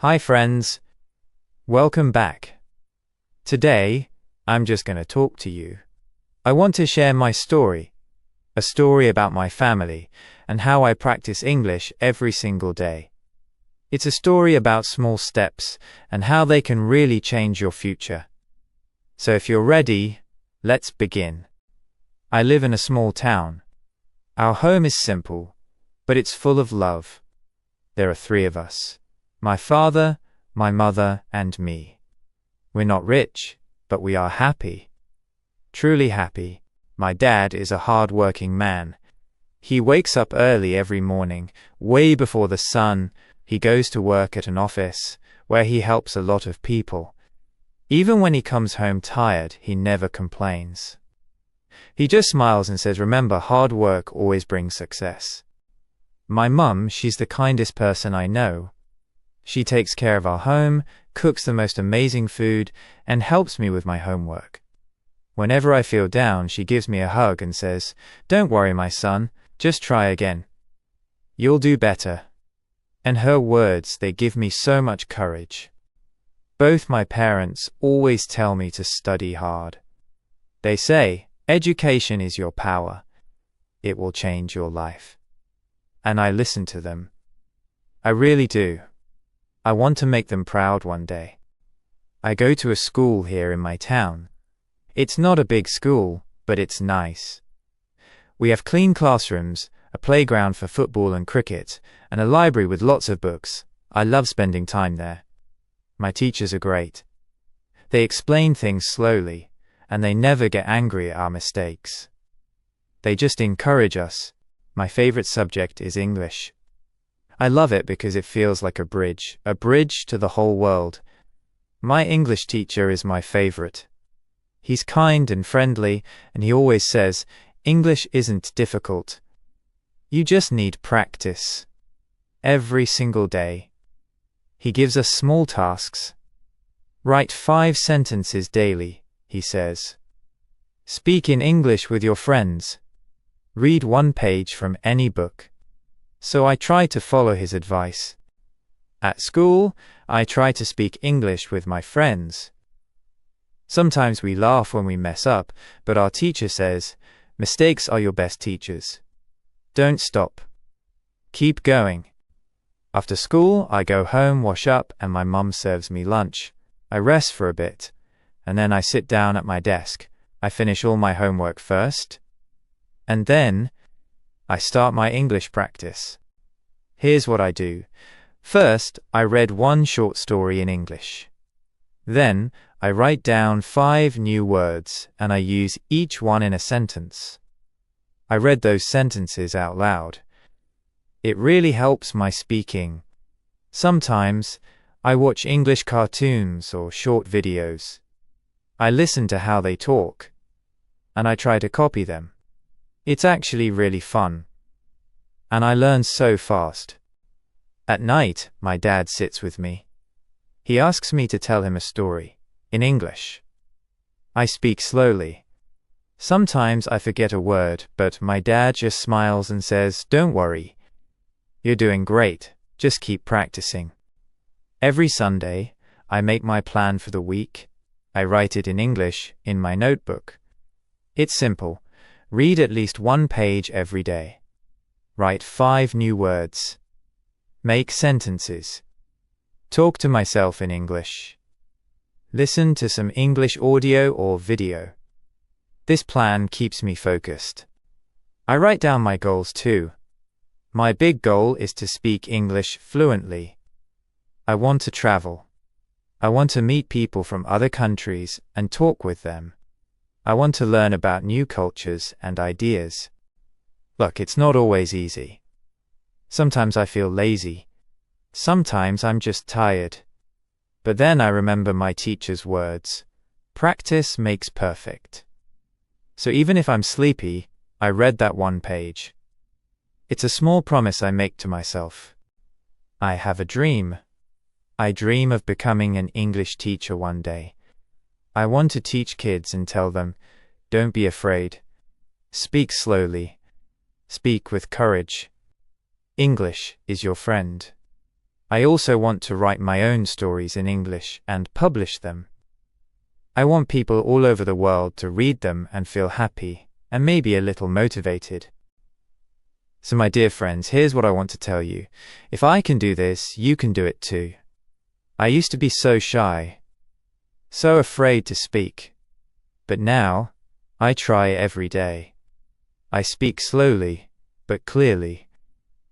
Hi friends, welcome back. Today, I'm just going to talk to you. I want to share my story, a story about my family and how I practice English every single day. It's a story about small steps and how they can really change your future. So if you're ready, let's begin. I live in a small town. Our home is simple, but it's full of love. There are 3 of us. My father, my mother, and me. We're not rich, but we are happy. Truly happy. My dad is a hard-working man. He wakes up early every morning, way before the sun. He goes to work at an office, where he helps a lot of people. Even when he comes home tired, he never complains. He just smiles and says, "Remember, hard work always brings success." My mum, she's the kindest person I know. She takes care of our home, cooks the most amazing food, and helps me with my homework. Whenever I feel down, she gives me a hug and says, "Don't worry, my son, just try again. You'll do better." And her words, they give me so much courage. Both my parents always tell me to study hard. They say, education is your power. It will change your life. And I listen to them. I really do. I want to make them proud one day. I go to a school here in my town. It's not a big school, but it's nice. We have clean classrooms, a playground for football and cricket, and a library with lots of books. I love spending time there. My teachers are great. They explain things slowly, and they never get angry at our mistakes. They just encourage us. My favorite subject is English. I love it because it feels like a bridge to the whole world. My English teacher is my favorite. He's kind and friendly, and he always says, "English isn't difficult. You just need practice." Every single day. He gives us small tasks. Write 5 sentences daily, he says. Speak in English with your friends. Read 1 page from any book. So I try to follow his advice. At school, I try to speak English with my friends. Sometimes we laugh when we mess up, but our teacher says, "Mistakes are your best teachers. Don't stop. Keep going." After school, I go home, wash up, and my mum serves me lunch. I rest for a bit, and then I sit down at my desk. I finish all my homework first, and then I start my English practice. Here's what I do. First, I read 1 short story in English. Then, I write down 5 new words, and I use each one in a sentence. I read those sentences out loud. It really helps my speaking. Sometimes, I watch English cartoons or short videos. I listen to how they talk, and I try to copy them. It's actually really fun. And I learn so fast. At night, my dad sits with me. He asks me to tell him a story, in English. I speak slowly. Sometimes I forget a word, but my dad just smiles and says, "Don't worry. You're doing great. Just keep practicing." Every Sunday, I make my plan for the week. I write it in English in my notebook. It's simple. Read at least 1 page every day. Write 5 new words. Make sentences. Talk to myself in English. Listen to some English audio or video. This plan keeps me focused. I write down my goals too. My big goal is to speak English fluently. I want to travel. I want to meet people from other countries and talk with them. I want to learn about new cultures and ideas. Look, it's not always easy. Sometimes I feel lazy. Sometimes I'm just tired. But then I remember my teacher's words. Practice makes perfect. So even if I'm sleepy, I read that 1 page. It's a small promise I make to myself. I have a dream. I dream of becoming an English teacher one day. I want to teach kids and tell them, don't be afraid. Speak slowly. Speak with courage. English is your friend. I also want to write my own stories in English and publish them. I want people all over the world to read them and feel happy and maybe a little motivated. So my dear friends, here's what I want to tell you. If I can do this, you can do it too. I used to be so shy, so afraid to speak. But now, I try every day. I speak slowly, but clearly.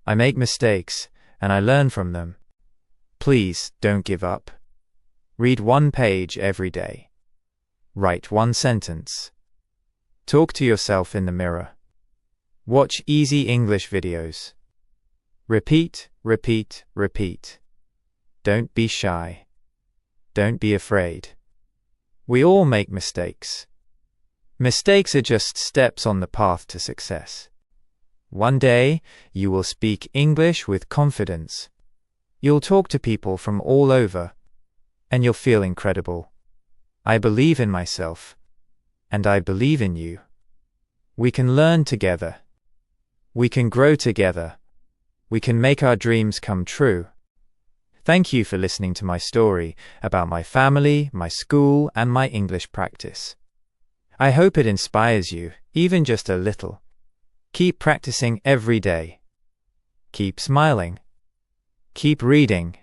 I make mistakes, and I learn from them. Please, don't give up. Read one page every day. Write one sentence. Talk to yourself in the mirror. Watch easy English videos. Repeat, repeat, repeat. Don't be shy. Don't be afraid. We all make mistakes. Mistakes are just steps on the path to success. One day, you will speak English with confidence. You'll talk to people from all over, and you'll feel incredible. I believe in myself, and I believe in you. We can learn together. We can grow together. We can make our dreams come true. Thank you for listening to my story about my family, my school, and my English practice. I hope it inspires you, even just a little. Keep practicing every day. Keep smiling. Keep reading.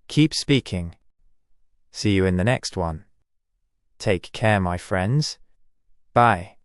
Keep speaking. See you in the next one. Take care, my friends. Bye.